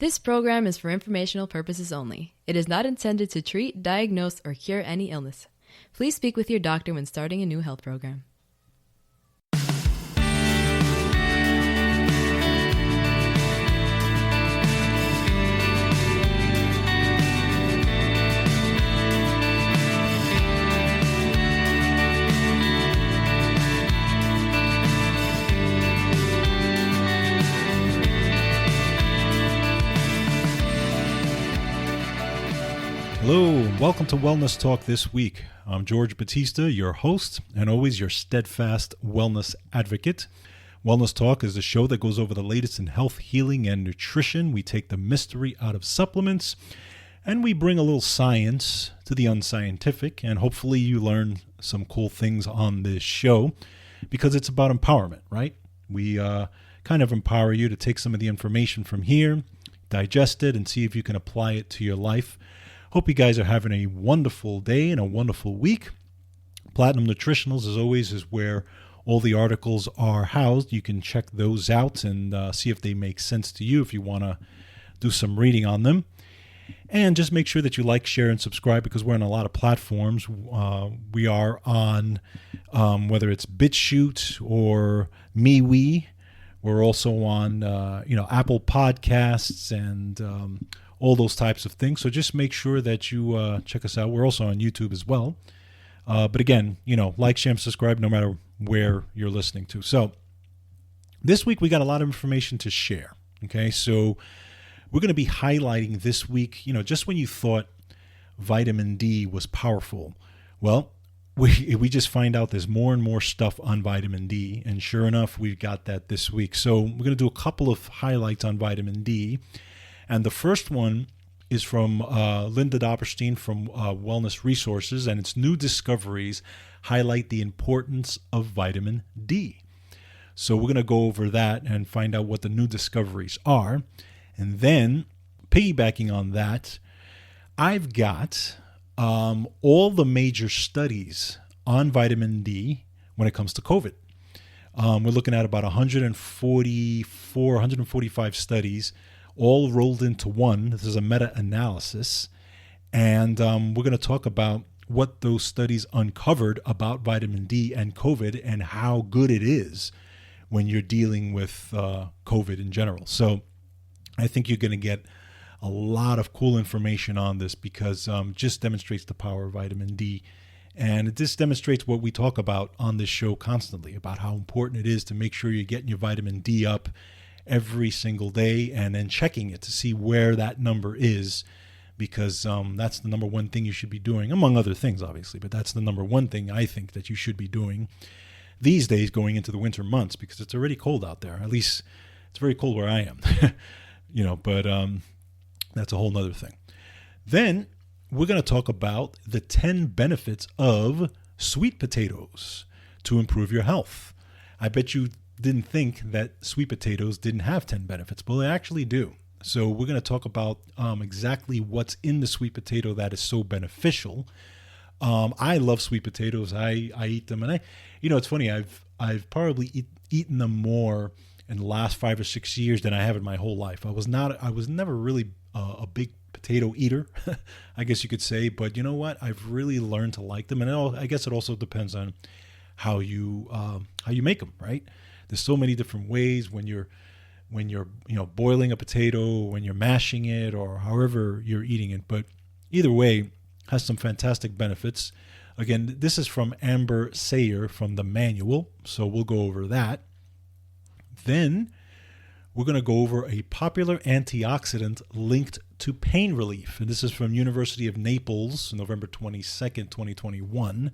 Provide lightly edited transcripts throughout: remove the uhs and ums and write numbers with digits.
This program is for informational purposes only. It is not intended to treat, diagnose, or cure any illness. Please speak with your doctor when starting a new health program. Hello, welcome to Wellness Talk this week. I'm George Batista, your host, and always your steadfast wellness advocate. Wellness Talk is a show that goes over the latest in health, healing, and nutrition. We take the mystery out of supplements, and we bring a little science to the unscientific, and hopefully you learn some cool things on this show, because it's about empowerment, right? We kind of empower you to take some of the information from here, digest it, and see if you can apply it to your life. Hope you guys are having a wonderful day and a wonderful week. Platinum Nutritionals, as always, is where all the articles are housed. You can check those out and see if they make sense to you if you want to do some reading on them. And just make sure that you like, share, and subscribe because we're on a lot of platforms. We are on, whether it's BitChute or MeWe. We're also on, Apple Podcasts and all those types of things. So just make sure that you check us out. We're also on YouTube as well. But again, like, share, and subscribe no matter where you're listening to. So this week we got a lot of information to share. Okay, so we're going to be highlighting this week, just when you thought vitamin D was powerful, well, we just find out there's more and more stuff on vitamin D. And sure enough, we've got that this week. So we're going to do a couple of highlights on vitamin D. And the first one is from Linda Doberstein from Wellness Resources, and its new discoveries highlight the importance of vitamin D. So we're going to go over that and find out what the new discoveries are. And then, piggybacking on that, I've got all the major studies on vitamin D when it comes to COVID. We're looking at about 145 studies, all rolled into one. This is a meta-analysis, and we're going to talk about what those studies uncovered about vitamin D and COVID and how good it is when you're dealing with COVID in general. So I think you're going to get a lot of cool information on this because it just demonstrates the power of vitamin D. And it just demonstrates what we talk about on this show constantly, about how important it is to make sure you're getting your vitamin D up every single day and then checking it to see where that number is, because that's the number one thing you should be doing, among other things, obviously, but that's the number one thing I think that you should be doing these days going into the winter months, because it's already cold out there. At least it's very cold where I am, but that's a whole nother thing. Then we're going to talk about the 10 benefits of sweet potatoes to improve your health. I bet you didn't think that sweet potatoes didn't have 10 benefits, but they actually do. So we're going to talk about exactly what's in the sweet potato that is so beneficial. I love sweet potatoes. I eat them, and it's funny. I've probably eaten them more in the last 5 or 6 years than I have in my whole life. I was never really a big potato eater, I guess you could say. But you know what? I've really learned to like them, and I guess it also depends on how you make them, right? There's so many different ways when you're boiling a potato, when you're mashing it, or however you're eating it. But either way, has some fantastic benefits. Again, this is from Amber Sayer from the manual, so we'll go over that. Then we're going to go over a popular antioxidant linked to pain relief. And this is from University of Naples, November 22nd, 2021.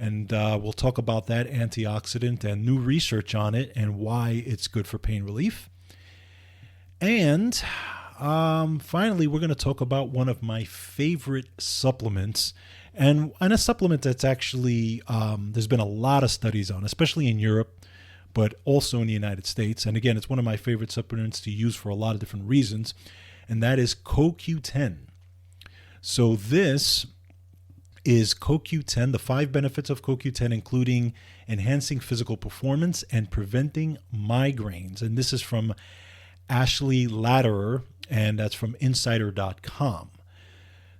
And we'll talk about that antioxidant and new research on it and why it's good for pain relief. And finally, we're going to talk about one of my favorite supplements, and a supplement that's actually there's been a lot of studies on, especially in Europe, but also in the United States. And again, it's one of my favorite supplements to use for a lot of different reasons, and that is CoQ10. So this is CoQ10, the 5 benefits of CoQ10, including enhancing physical performance and preventing migraines. And this is from Ashley Latterer and that's from insider.com.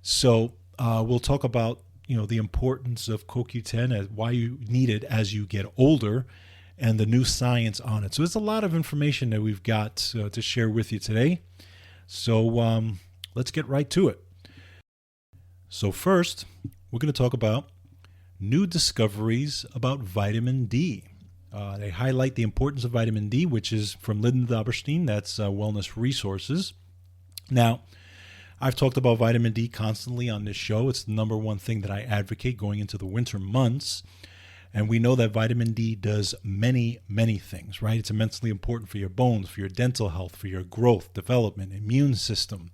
So we'll talk about the importance of CoQ10 and why you need it as you get older, and the new science on it. So there's a lot of information that we've got to share with you today. So let's get right to it. So first, we're going to talk about new discoveries about vitamin D. They highlight the importance of vitamin D, which is from Linda Doberstein. That's Wellness Resources. Now, I've talked about vitamin D constantly on this show. It's the number one thing that I advocate going into the winter months. And we know that vitamin D does many, many things, right? It's immensely important for your bones, for your dental health, for your growth, development, immune system,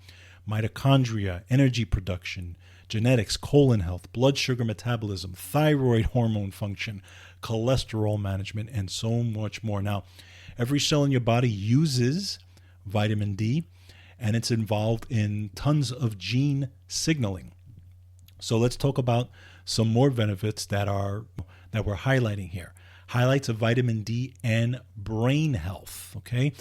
mitochondria, energy production, genetics, colon health, blood sugar metabolism, thyroid hormone function, cholesterol management, and so much more. Now, every cell in your body uses vitamin D, and it's involved in tons of gene signaling. So let's talk about some more benefits that we're highlighting here. Highlights of vitamin D and brain health, okay?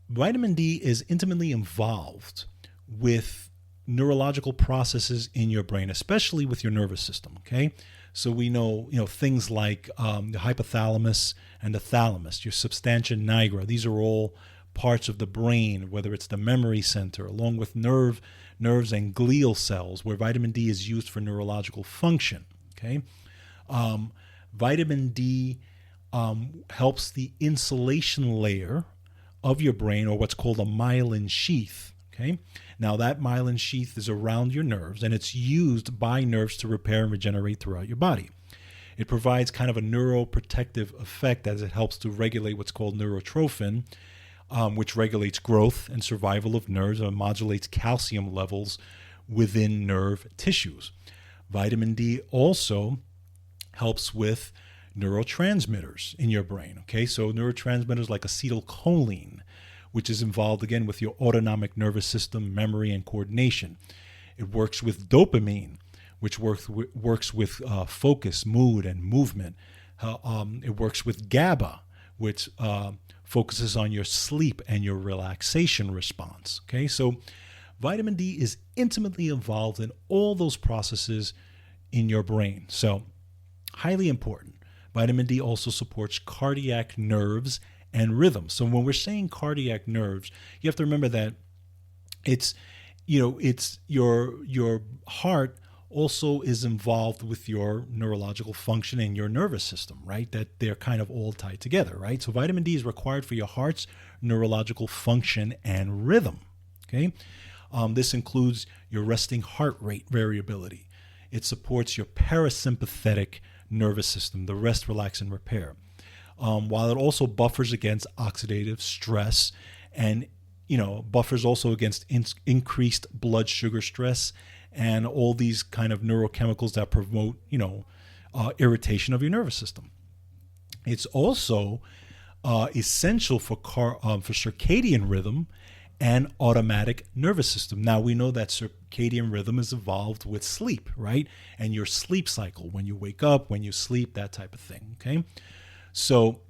Vitamin D is intimately involved with neurological processes in your brain, especially with your nervous system, okay? So we know, things like the hypothalamus and the thalamus, your substantia nigra. These are all parts of the brain, whether it's the memory center, along with nerves and glial cells, where vitamin D is used for neurological function, okay? Vitamin D helps the insulation layer of your brain, or what's called a myelin sheath. Okay. Now that myelin sheath is around your nerves, and it's used by nerves to repair and regenerate throughout your body. It provides kind of a neuroprotective effect as it helps to regulate what's called neurotrophin, which regulates growth and survival of nerves and modulates calcium levels within nerve tissues. Vitamin D also helps with neurotransmitters in your brain. Okay, so neurotransmitters like acetylcholine, which is involved again with your autonomic nervous system, memory, and coordination. It works with dopamine, which works with focus, mood, and movement. It works with GABA, which focuses on your sleep and your relaxation response. Okay, so vitamin D is intimately involved in all those processes in your brain. So highly important. Vitamin D also supports cardiac nerves and rhythm. So when we're saying cardiac nerves, you have to remember that it's your heart also is involved with your neurological function and your nervous system, right? That they're kind of all tied together, right? So vitamin D is required for your heart's neurological function and rhythm, okay? This includes your resting heart rate variability. It supports your parasympathetic nervous system, the rest, relax, and repair. While it also buffers against oxidative stress and, buffers also against increased blood sugar stress and all these kind of neurochemicals that promote, irritation of your nervous system. It's also essential for circadian rhythm and automatic nervous system. Now, we know that circadian rhythm is involved with sleep, right? And your sleep cycle, when you wake up, when you sleep, that type of thing, okay? So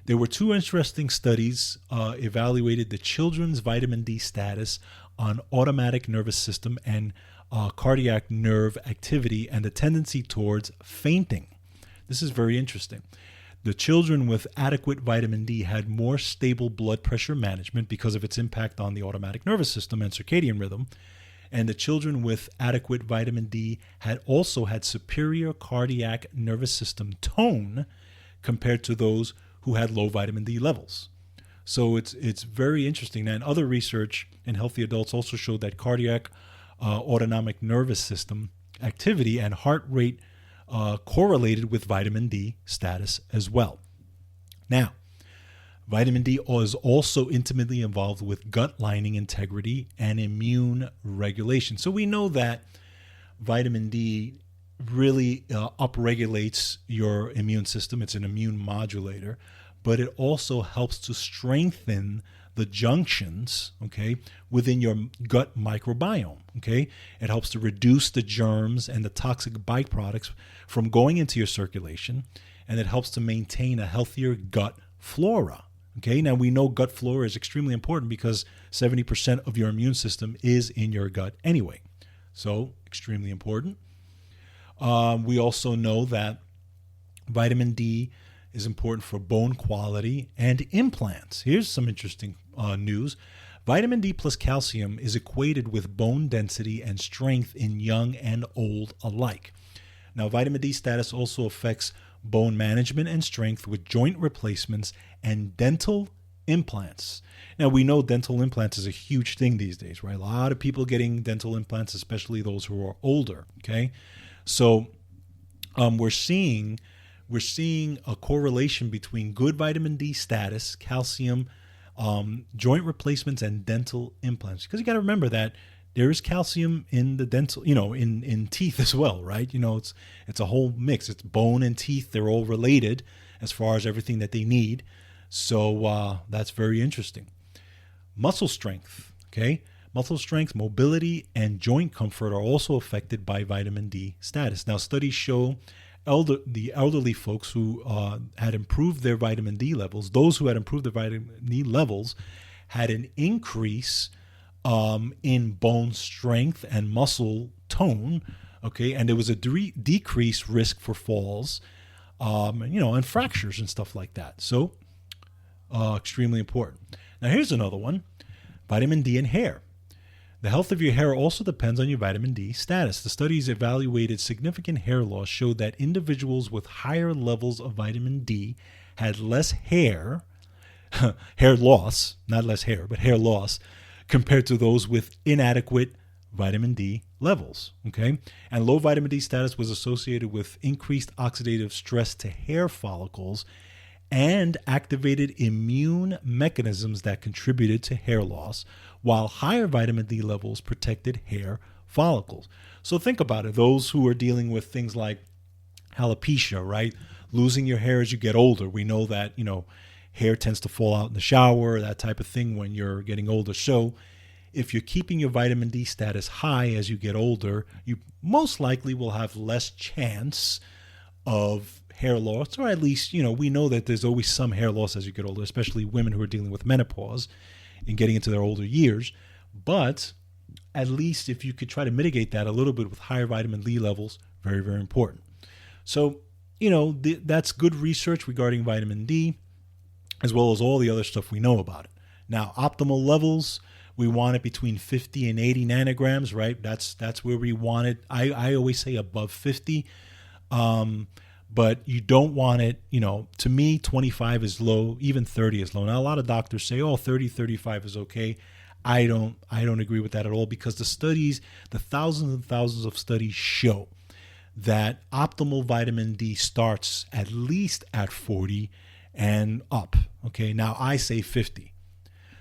there were two interesting studies evaluated the children's vitamin D status on automatic nervous system and cardiac nerve activity and the tendency towards fainting. This is very interesting. The children with adequate vitamin D had more stable blood pressure management because of its impact on the automatic nervous system and circadian rhythm. And the children with adequate vitamin D had superior cardiac nervous system tone compared to those who had low vitamin D levels. So it's very interesting. And other research in healthy adults also showed that cardiac autonomic nervous system activity and heart rate correlated with vitamin D status as well. Now, vitamin D is also intimately involved with gut lining integrity and immune regulation. So we know that vitamin D really upregulates your immune system. It's an immune modulator, but it also helps to strengthen the junctions, okay, within your gut microbiome, okay? It helps to reduce the germs and the toxic byproducts from going into your circulation, and it helps to maintain a healthier gut flora, Okay, now we know gut flora is extremely important because 70% of your immune system is in your gut anyway. So, extremely important. We also know that vitamin D is important for bone quality and implants. Here's some interesting news. Vitamin D plus calcium is equated with bone density and strength in young and old alike. Now, vitamin D status also affects bone management and strength with joint replacements and dental implants. Now, we know dental implants is a huge thing these days, right? A lot of people getting dental implants, especially those who are older, okay? So we're seeing a correlation between good vitamin D status, calcium, joint replacements, and dental implants. Because you got to remember that there is calcium in the dental, in teeth as well, right? It's a whole mix. It's bone and teeth. They're all related as far as everything that they need. So that's very interesting. Muscle strength, okay? Muscle strength, mobility, and joint comfort are also affected by vitamin D status. Now, studies show the elderly folks who had improved their vitamin D levels, those who had improved their vitamin D levels had an increase in bone strength and muscle tone, okay? And there was a decreased risk for falls, and fractures and stuff like that. So, extremely important. Now, here's another one, vitamin D in hair. The health of your hair also depends on your vitamin D status. The studies evaluated significant hair loss showed that individuals with higher levels of vitamin D had less hair loss, not less hair, but hair loss, compared to those with inadequate vitamin D levels, okay? And low vitamin D status was associated with increased oxidative stress to hair follicles and activated immune mechanisms that contributed to hair loss, while higher vitamin D levels protected hair follicles. So think about it. Those who are dealing with things like alopecia, right? Losing your hair as you get older. We know that, hair tends to fall out in the shower, that type of thing when you're getting older. So if you're keeping your vitamin D status high as you get older, you most likely will have less chance of hair loss, or at least, we know that there's always some hair loss as you get older, especially women who are dealing with menopause and getting into their older years. But at least if you could try to mitigate that a little bit with higher vitamin D levels, very, very important. So, that's good research regarding vitamin D, as well as all the other stuff we know about it. Now, optimal levels, we want it between 50 and 80 nanograms, right? That's where we want it. I always say above 50. But you don't want it, to me, 25 is low, even 30 is low. Now, a lot of doctors say, 30, 35 is okay. I don't agree with that at all, because the thousands and thousands of studies show that optimal vitamin D starts at least at 40 and up. Okay, now I say 50.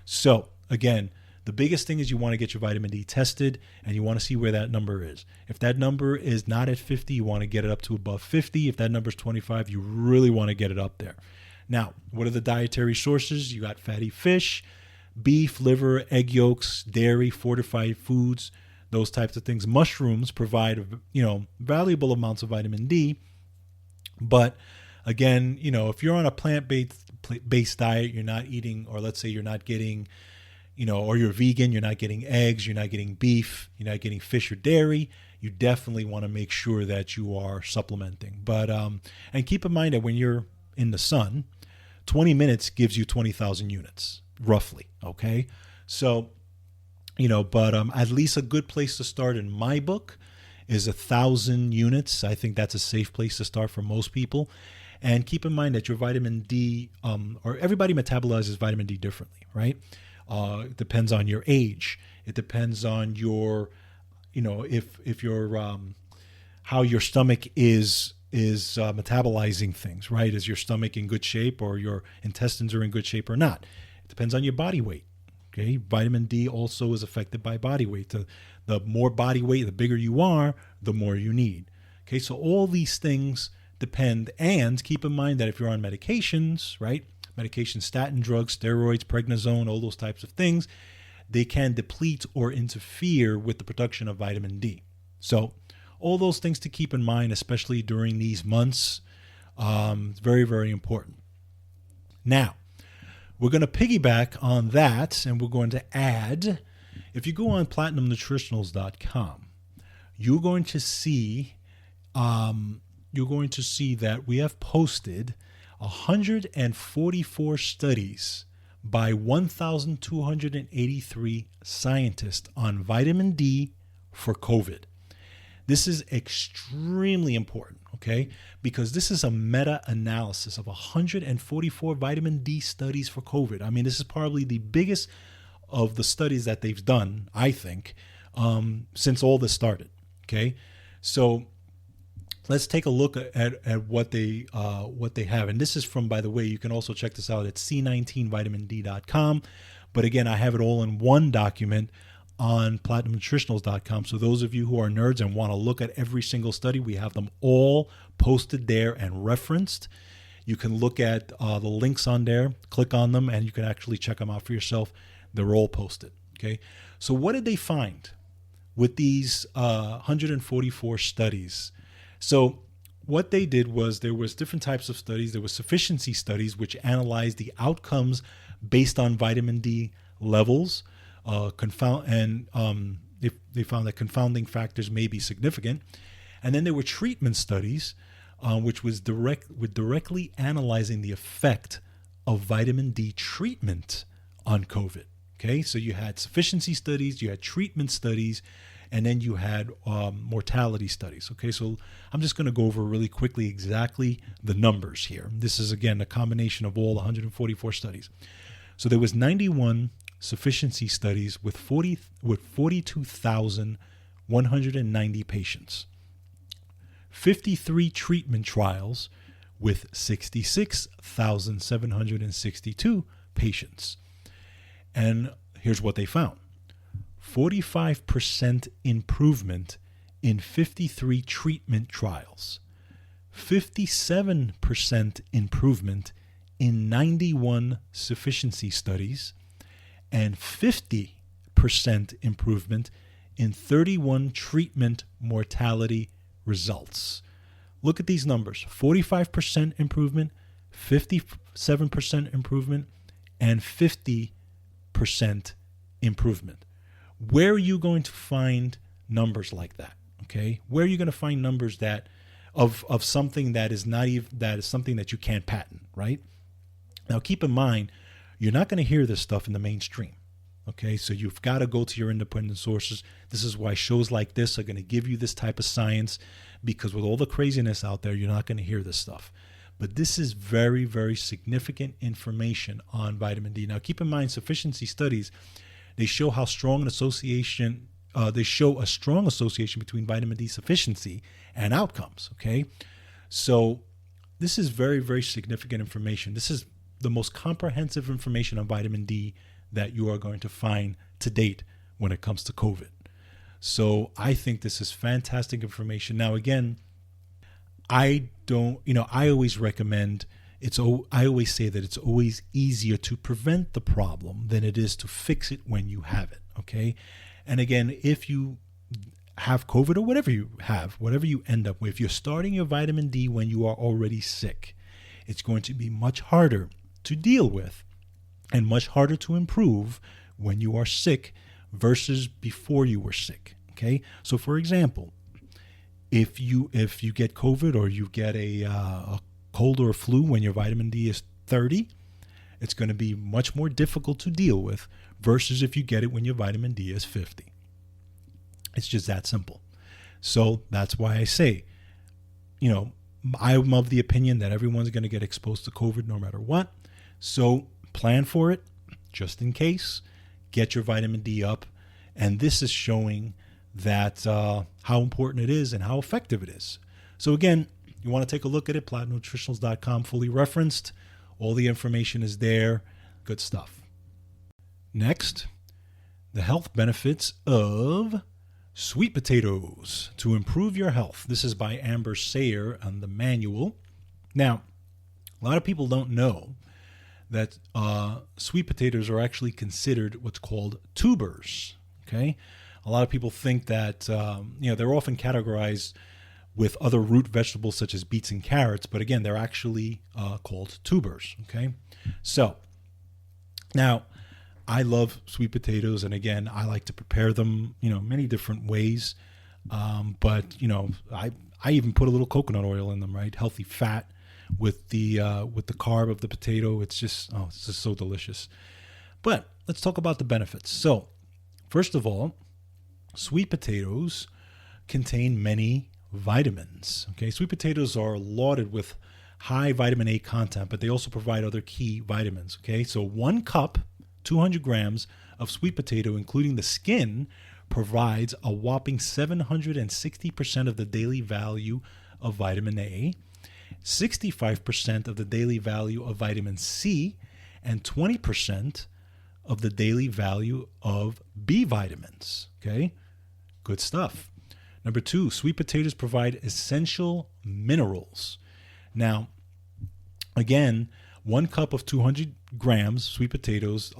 So, again, the biggest thing is you want to get your vitamin D tested, and you want to see where that number is. If that number is not at 50, you want to get it up to above 50. If that number is 25, you really want to get it up there. Now, what are the dietary sources? You got fatty fish, beef, liver, egg yolks, dairy, fortified foods, those types of things. Mushrooms provide, valuable amounts of vitamin D. But again, if you're on a plant-based diet, you're not eating, or let's say you're not getting, or you're vegan, you're not getting eggs, you're not getting beef, you're not getting fish or dairy, you definitely want to make sure that you are supplementing. But, and keep in mind that when you're in the sun, 20 minutes gives you 20,000 units, roughly, okay? So, but at least a good place to start in my book is 1,000 units. I think that's a safe place to start for most people. And keep in mind that your vitamin D, or everybody metabolizes vitamin D differently, right? It depends on your age. It depends on your, if your how your stomach is metabolizing things, right? Is your stomach in good shape, or your intestines are in good shape or not? It depends on your body weight. Okay, vitamin D also is affected by body weight. The more body weight, the bigger you are, the more you need. Okay, so all these things depend, and keep in mind that if you're on medications, right? Medication, statin drugs, steroids, prednisone, all those types of things, they can deplete or interfere with the production of vitamin D. So all those things to keep in mind, especially during these months, very, very important. Now, we're going to piggyback on that, and we're going to add, if you go on platinumnutritionals.com, you're going to see that we have posted 144 studies by 1,283 scientists on vitamin D for COVID. This is extremely important, okay? Because this is a meta-analysis of 144 vitamin D studies for COVID. I mean, this is probably the biggest of the studies that they've done, I think, since all this started, okay? So let's take a look at what they have. And this is from, by the way, you can also check this out at c19vitamind.com. But again, I have it all in one document on platinumnutritionals.com. So those of you who are nerds and want to look at every single study, we have them all posted there and referenced. You can look at the links on there, click on them, and you can actually check them out for yourself. They're all posted. Okay. So what did they find with these 144 studies? So what they did was there was different types of studies. There was sufficiency studies, which analyzed the outcomes based on vitamin D levels. They found that confounding factors may be significant. And then there were treatment studies, which was directly analyzing the effect of vitamin D treatment on COVID. Okay, so you had sufficiency studies, you had treatment studies, and then you had mortality studies. Okay, so I'm just going to go over really quickly exactly the numbers here. This is, again, a combination of all 144 studies. So there was 91 sufficiency studies with 42,190 patients, 53 treatment trials with 66,762 patients. And here's what they found. 45% improvement in 53 treatment trials, 57% improvement in 91 sufficiency studies, and 50% improvement in 31 treatment mortality results. Look at these numbers: 45% improvement, 57% improvement, and 50% improvement. Where are you going to find numbers like that? Okay, where are you going to find numbers that of something that is not even, that is something that you can't patent, right? Now, keep in mind, you're not going to hear this stuff in the mainstream. Okay, so you've got to go to your independent sources. This is why shows like this are going to give you this type of science, because with all the craziness out there, you're not going to hear this stuff. But this is very, very significant information on vitamin D. Now, keep in mind, sufficiency studies, they show how strong an association, they show a strong association between vitamin D sufficiency and outcomes. Okay, so this is very, very significant information. This is the most comprehensive information on vitamin D that you are going to find to date when it comes to COVID. So I think this is fantastic information. Now, again, I always recommend, I always say that it's always easier to prevent the problem than it is to fix it when you have it, okay? And again, if you have COVID or whatever you have, whatever you end up with, if you're starting your vitamin D when you are already sick, it's going to be much harder to deal with and much harder to improve when you are sick versus before you were sick, okay? So for example, if you get COVID or you get a cold or a flu when your vitamin D is 30, it's going to be much more difficult to deal with versus if you get it when your vitamin D is 50. It's just that simple. So that's why I say, I'm of the opinion that everyone's going to get exposed to COVID no matter what. So plan for it just in case. Get your vitamin D up. And this is showing that how important it is and how effective it is. So again, you want to take a look at it, platinumnutritionals.com, fully referenced. All the information is there. Good stuff. Next, the health benefits of sweet potatoes to improve your health. This is by Amber Sayer on the manual. Now, a lot of people don't know that sweet potatoes are actually considered what's called tubers. Okay, a lot of people think that they're often categorized with other root vegetables such as beets and carrots, but again, they're actually called tubers. Okay, so Now, I love sweet potatoes, and again, I like to prepare them, many different ways. But I even put a little coconut oil in them, right? Healthy fat with the carb of the potato. It's just so delicious. But let's talk about the benefits. So, first of all, sweet potatoes contain many vitamins. Okay, sweet potatoes are lauded with high vitamin A content, but they also provide other key vitamins. Okay, so 1 cup, 200 grams of sweet potato, including the skin, provides a whopping 760% of the daily value of vitamin A, 65% of the daily value of vitamin C, and 20% of the daily value of B vitamins. Okay, good stuff. Number 2, sweet potatoes provide essential minerals. Now, again, 1 cup of 200 grams sweet potatoes,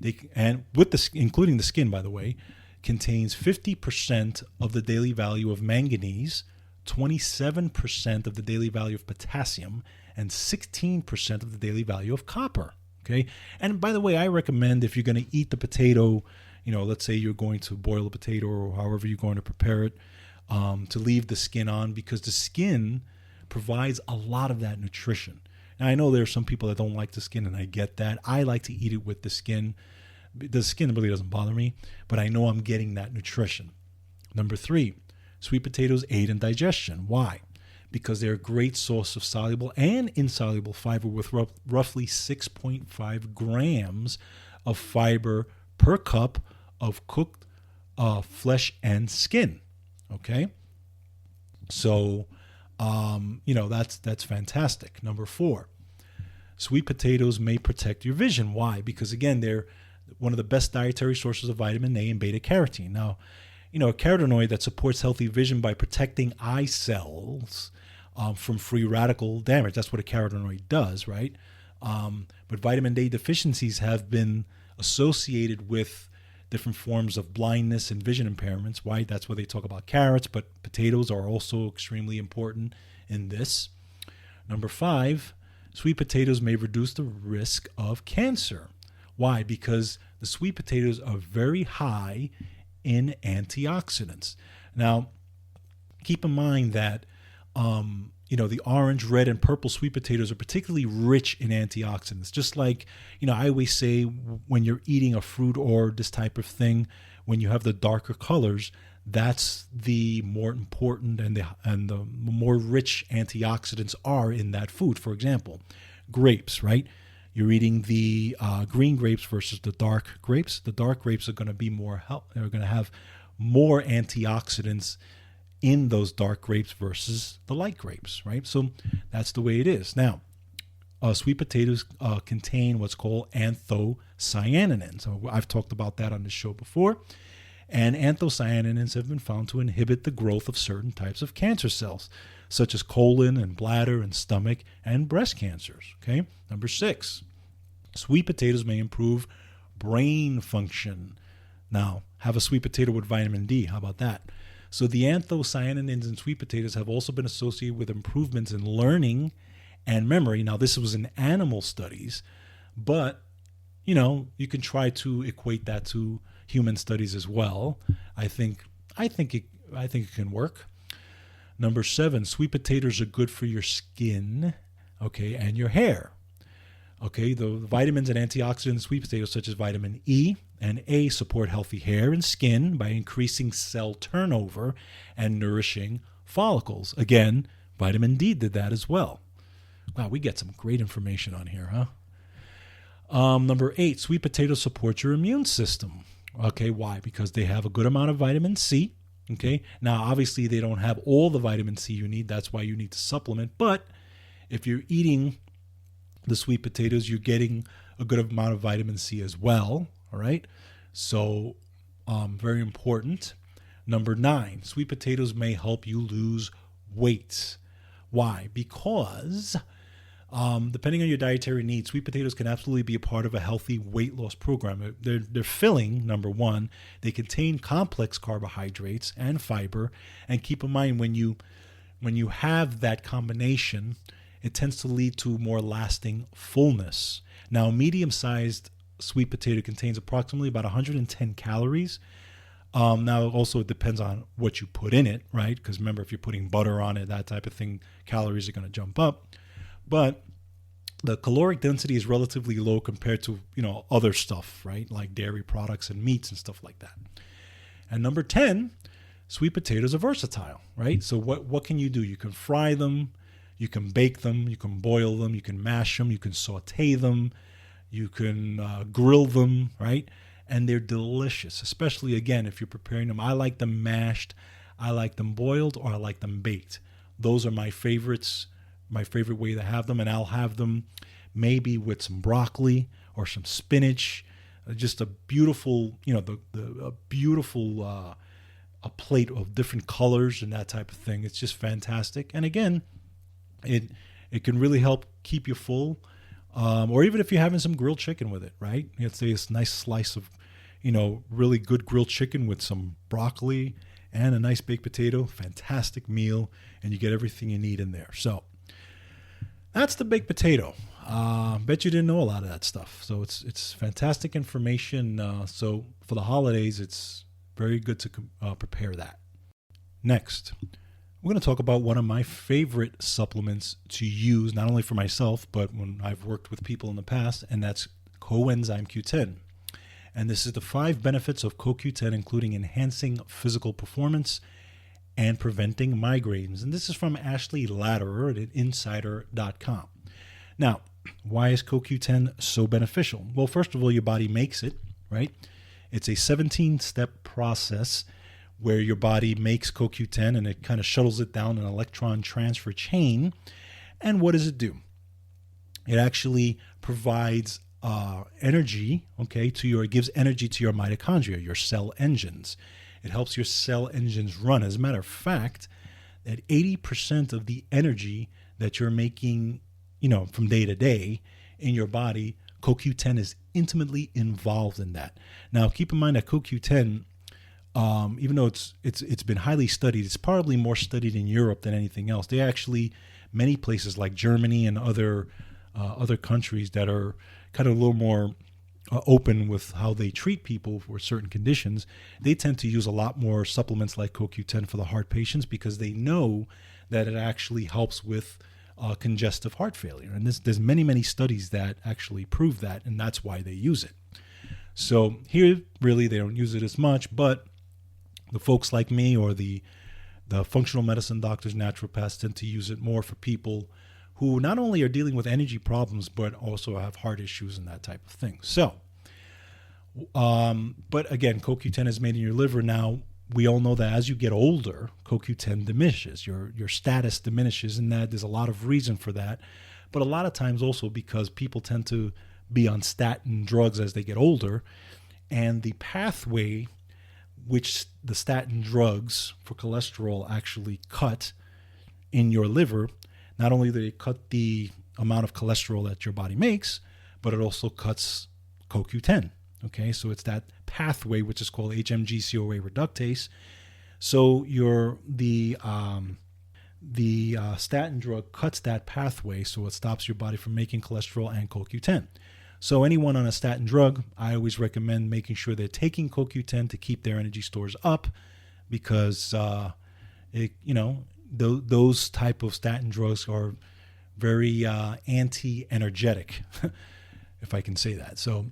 including the skin, by the way, contains 50% of the daily value of manganese, 27% of the daily value of potassium, and 16% of the daily value of copper. Okay, and by the way, I recommend if you're going to eat the potato, let's say you're going to boil a potato or however you're going to prepare it, to leave the skin on, because the skin provides a lot of that nutrition. Now, I know there are some people that don't like the skin, and I get that. I like to eat it with the skin. The skin really doesn't bother me, but I know I'm getting that nutrition. Number 3, sweet potatoes aid in digestion. Why? Because they're a great source of soluble and insoluble fiber with roughly 6.5 grams of fiber per cup of cooked flesh and skin. Okay? So, that's fantastic. Number 4, sweet potatoes may protect your vision. Why? Because, again, they're one of the best dietary sources of vitamin A and beta carotene. Now, a carotenoid that supports healthy vision by protecting eye cells from free radical damage. That's what a carotenoid does, right? But vitamin A deficiencies have been associated with different forms of blindness and vision impairments. Why? That's why they talk about carrots, but potatoes are also extremely important in this. Number 5, sweet potatoes may reduce the risk of cancer. Why? Because the sweet potatoes are very high in antioxidants. Now, keep in mind that the orange, red, and purple sweet potatoes are particularly rich in antioxidants. Just like, I always say when you're eating a fruit or this type of thing, when you have the darker colors, that's the more important and the more rich antioxidants are in that food. For example, grapes, right? You're eating the green grapes versus the dark grapes. The dark grapes are going to be they're going to have more antioxidants in those dark grapes versus the light grapes, right? So that's the way it is. Now, sweet potatoes contain what's called anthocyanins. So I've talked about that on the show before. And anthocyanins have been found to inhibit the growth of certain types of cancer cells, such as colon and bladder and stomach and breast cancers. Okay. Number 6, sweet potatoes may improve brain function. Now, have a sweet potato with vitamin D. How about that? So the anthocyanins in sweet potatoes have also been associated with improvements in learning and memory. Now, this was in animal studies, but you can try to equate that to human studies as well. I think it can work. Number 7, sweet potatoes are good for your skin, okay, and your hair. Okay, the vitamins and antioxidants in sweet potatoes, such as vitamin E and A, support healthy hair and skin by increasing cell turnover and nourishing follicles. Again, vitamin D did that as well. Wow, we get some great information on here, huh? Number 8, sweet potatoes support your immune system. Okay, why? Because they have a good amount of vitamin C. Okay, now obviously they don't have all the vitamin C you need. That's why you need to supplement. But if you're eating the sweet potatoes, you're getting a good amount of vitamin C as well. All right, so very important. Number 9, sweet potatoes may help you lose weight. Why? Because depending on your dietary needs, sweet potatoes can absolutely be a part of a healthy weight loss program. They're filling, number 1. They contain complex carbohydrates and fiber. And keep in mind, when you have that combination, it tends to lead to more lasting fullness. Now, medium-sized sweet potato contains approximately about 110 calories. Now, also, it depends on what you put in it, right? Because remember, if you're putting butter on it, that type of thing, calories are going to jump up. But the caloric density is relatively low compared to, other stuff, right? Like dairy products and meats and stuff like that. And number 10, sweet potatoes are versatile, right? So what can you do? You can fry them, you can bake them, you can boil them, you can mash them, you can saute them, you can grill them, right? And they're delicious, especially, again, if you're preparing them. I like them mashed, I like them boiled, or I like them baked. Those are my favorites, my favorite way to have them. And I'll have them maybe with some broccoli or some spinach, just a beautiful, a beautiful a plate of different colors and that type of thing. It's just fantastic. And again, it can really help keep you full. Or even if you're having some grilled chicken with it, right? It's a nice slice of, really good grilled chicken with some broccoli and a nice baked potato. Fantastic meal, and you get everything you need in there. So that's the baked potato. Bet you didn't know a lot of that stuff. So it's fantastic information. So for the holidays, it's very good to prepare that. Next, we're going to talk about one of my favorite supplements to use, not only for myself, but when I've worked with people in the past, and that's Coenzyme Q10. And this is the 5 benefits of CoQ10, including enhancing physical performance and preventing migraines. And this is from Ashley Latterer at insider.com. Now, why is CoQ10 so beneficial? Well, first of all, your body makes it, right? It's a 17-step process where your body makes CoQ10 and it kind of shuttles it down an electron transfer chain. And what does it do? It actually provides energy, it gives energy to your mitochondria, your cell engines. It helps your cell engines run. As a matter of fact, that 80% of the energy that you're making, from day to day in your body, CoQ10 is intimately involved in that. Now, keep in mind that CoQ10, even though it's been highly studied, it's probably more studied in Europe than anything else. They actually, many places like Germany and other countries that are kind of a little more open with how they treat people for certain conditions, they tend to use a lot more supplements like CoQ10 for the heart patients because they know that it actually helps with congestive heart failure. And there's many studies that actually prove that, and that's why they use it. So here, really, they don't use it as much, but the folks like me or the functional medicine doctors, naturopaths tend to use it more for people who not only are dealing with energy problems, but also have heart issues and that type of thing. So, but again, CoQ10 is made in your liver. Now, we all know that as you get older, CoQ10 diminishes, your status diminishes, and that there's a lot of reason for that. But a lot of times also because people tend to be on statin drugs as they get older, and the pathway which the statin drugs for cholesterol actually cut in your liver, not only do they cut the amount of cholesterol that your body makes, but it also cuts CoQ10. Okay, so it's that pathway which is called HMG-CoA reductase. So the statin drug cuts that pathway, so it stops your body from making cholesterol and CoQ10. So anyone on a statin drug, I always recommend making sure they're taking CoQ10 to keep their energy stores up, because those type of statin drugs are very anti-energetic, if I can say that. So,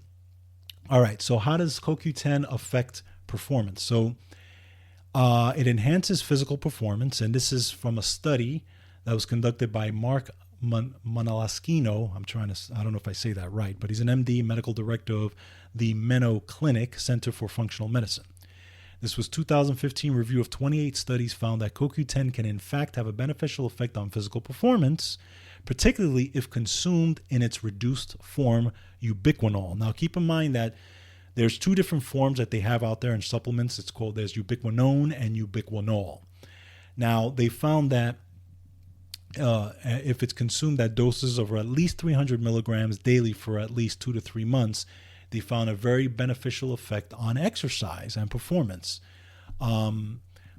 all right. So how does CoQ10 affect performance? So it enhances physical performance, and this is from a study that was conducted by Mark Monalaskino. I don't know if I say that right, but he's an MD, medical director of the Menno Clinic Center for Functional Medicine. This was 2015 review of 28 studies found that CoQ10 can in fact have a beneficial effect on physical performance, particularly if consumed in its reduced form, ubiquinol. Now keep in mind that there's 2 different forms that they have out there in supplements. There's ubiquinone and ubiquinol. Now they found that if it's consumed at doses of at least 300 milligrams daily for at least 2 to 3 months, they found a very beneficial effect on exercise and performance.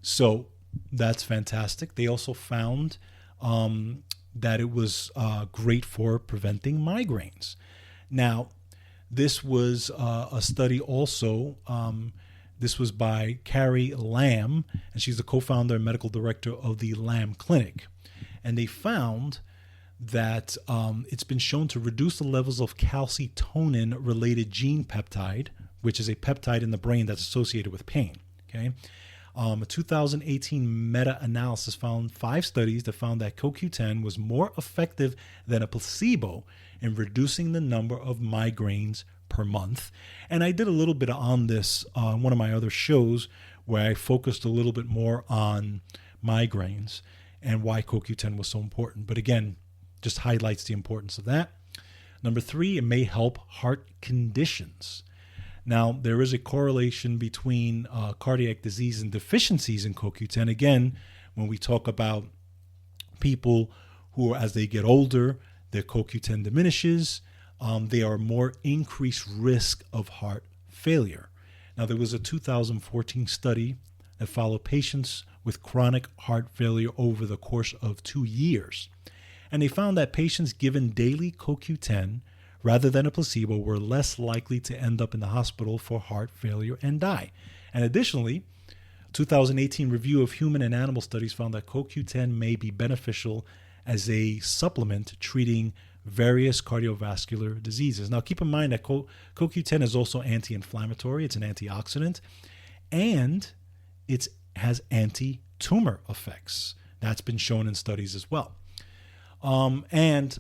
So that's fantastic. They also found that it was great for preventing migraines. Now, This was a study also. This was by Carrie Lamb, and she's the co-founder and medical director of the Lamb Clinic. And they found that it's been shown to reduce the levels of calcitonin-related gene peptide, which is a peptide in the brain that's associated with pain. Okay, a 2018 meta-analysis found 5 studies that found that CoQ10 was more effective than a placebo in reducing the number of migraines per month. And I did a little bit on this on one of my other shows where I focused a little bit more on migraines and why CoQ10 was so important. But again, just highlights the importance of that. Number 3, it may help heart conditions. Now, there is a correlation between cardiac disease and deficiencies in CoQ10. Again, when we talk about people who, as they get older, their CoQ10 diminishes, they are more increased risk of heart failure. Now, there was a 2014 study that followed patients with chronic heart failure over the course of 2 years. And they found that patients given daily CoQ10 rather than a placebo were less likely to end up in the hospital for heart failure and die. And additionally, a 2018 review of human and animal studies found that CoQ10 may be beneficial as a supplement treating various cardiovascular diseases. Now, keep in mind that CoQ10 is also anti-inflammatory. It's an antioxidant, and it has anti-tumor effects. That's been shown in studies as well. And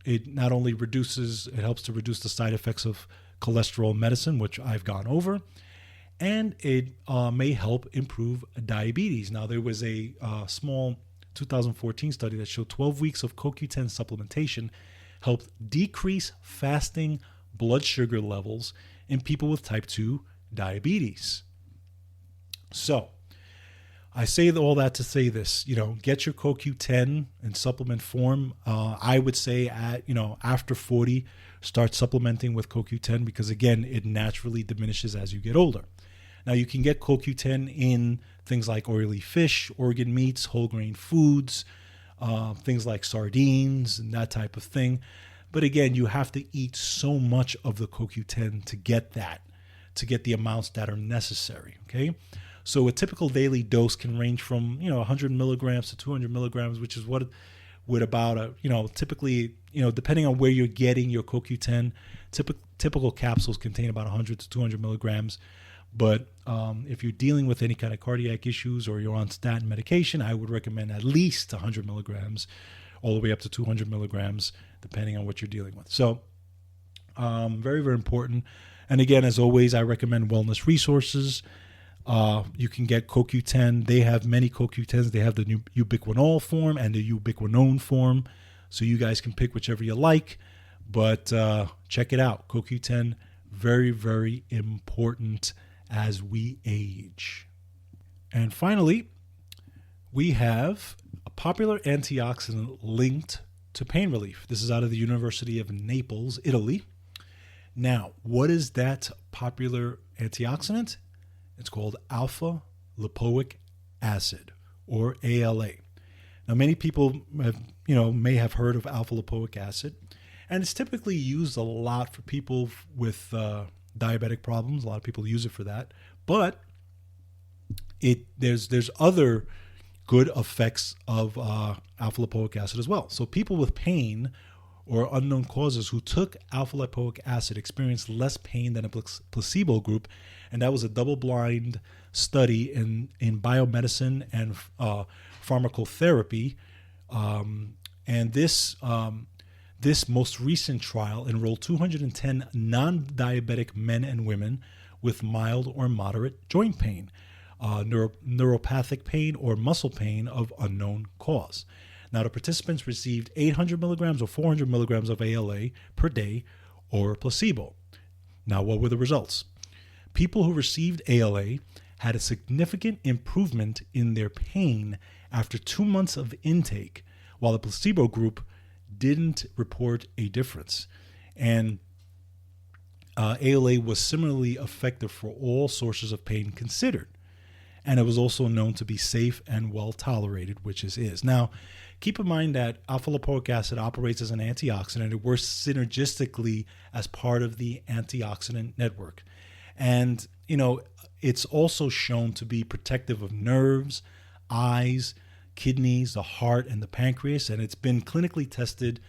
it not only it helps to reduce the side effects of cholesterol medicine, which I've gone over, and it may help improve diabetes. Now, there was a small 2014 study that showed 12 weeks of CoQ10 supplementation helped decrease fasting blood sugar levels in people with type 2 diabetes. So, I say all that to say this, get your CoQ10 in supplement form. I would say after 40, start supplementing with CoQ10 because, again, it naturally diminishes as you get older. Now, you can get CoQ10 in things like oily fish, organ meats, whole grain foods, things like sardines and that type of thing. But again, you have to eat so much of the CoQ10 to get the amounts that are necessary, okay? So a typical daily dose can range from 100 milligrams to 200 milligrams, which is what would about typically depending on where you're getting your CoQ10, typical capsules contain about 100 to 200 milligrams. But if you're dealing with any kind of cardiac issues or you're on statin medication, I would recommend at least 100 milligrams, all the way up to 200 milligrams, depending on what you're dealing with. So very, very important. And again, as always, I recommend Wellness Resources. You can get CoQ10. They have many CoQ10s. They have the new ubiquinol form and the ubiquinone form. So you guys can pick whichever you like. But check it out. CoQ10, very, very important as we age. And finally, we have a popular antioxidant linked to pain relief. This is out of the University of Naples, Italy. Now, what is that popular antioxidant? It's called alpha lipoic acid, or ALA. Now, many people may have heard of alpha lipoic acid, and it's typically used a lot for people with diabetic problems. A lot of people use it for that, but there's other good effects of alpha lipoic acid as well. So people with pain or unknown causes who took alpha lipoic acid experienced less pain than a placebo group, and that was a double-blind study in biomedicine and pharmacotherapy. And this most recent trial enrolled 210 non-diabetic men and women with mild or moderate joint pain, neuropathic pain, or muscle pain of unknown cause. Now, the participants received 800 milligrams or 400 milligrams of ALA per day or placebo. Now, what were the results? People who received ALA had a significant improvement in their pain after 2 months of intake, while the placebo group didn't report a difference. And ALA was similarly effective for all sources of pain considered. And it was also known to be safe and well tolerated, which it is. Now, keep in mind that alpha lipoic acid operates as an antioxidant. It works synergistically as part of the antioxidant network. And, it's also shown to be protective of nerves, eyes, kidneys, the heart, and the pancreas. And it's been clinically tested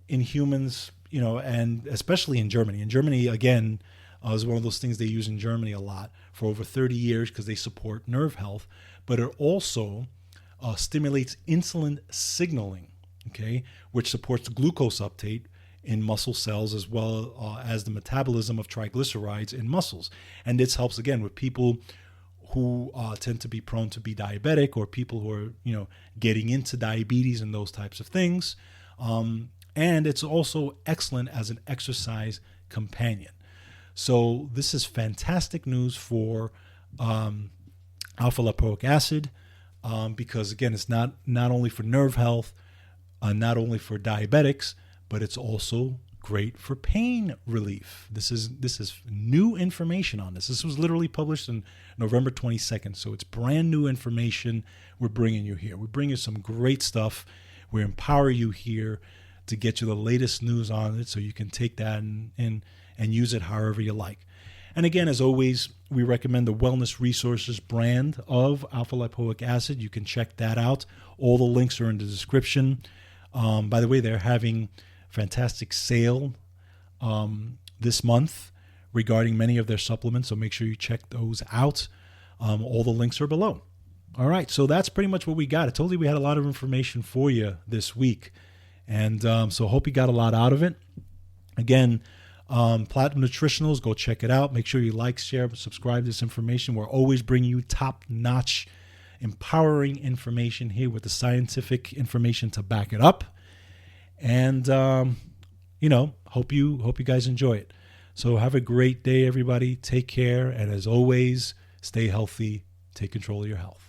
in humans, and especially in Germany. In Germany, again, is one of those things they use in Germany a lot for over 30 years because they support nerve health. But it also stimulates insulin signaling, okay, which supports glucose uptake in muscle cells as well as the metabolism of triglycerides in muscles. And this helps, again, with people who tend to be prone to be diabetic, or people who are, getting into diabetes and those types of things. And it's also excellent as an exercise companion. So this is fantastic news for alpha lipoic acid because, again, it's not only for nerve health, not only for diabetics, but it's also great for pain relief. This is new information on this. This was literally published on November 22nd, so it's brand new information we're bringing you here. We're bringing you some great stuff. We empower you here to get you the latest news on it so you can take that and use it however you like. And again, as always, we recommend the Wellness Resources brand of alpha lipoic acid. You can check that out. All the links are in the description. By the way, they're having fantastic sale this month regarding many of their supplements, so make sure you check those out. All the links are below. All right, so that's pretty much what we got. I told you we had a lot of information for you this week, and so hope you got a lot out of it. Again, Platinum Nutritionals, go check it out. Make sure you like, share, subscribe to this information. We're always bringing you top-notch, empowering information here with the scientific information to back it up. And, hope you guys enjoy it. So have a great day, everybody. Take care. And as always, stay healthy. Take control of your health.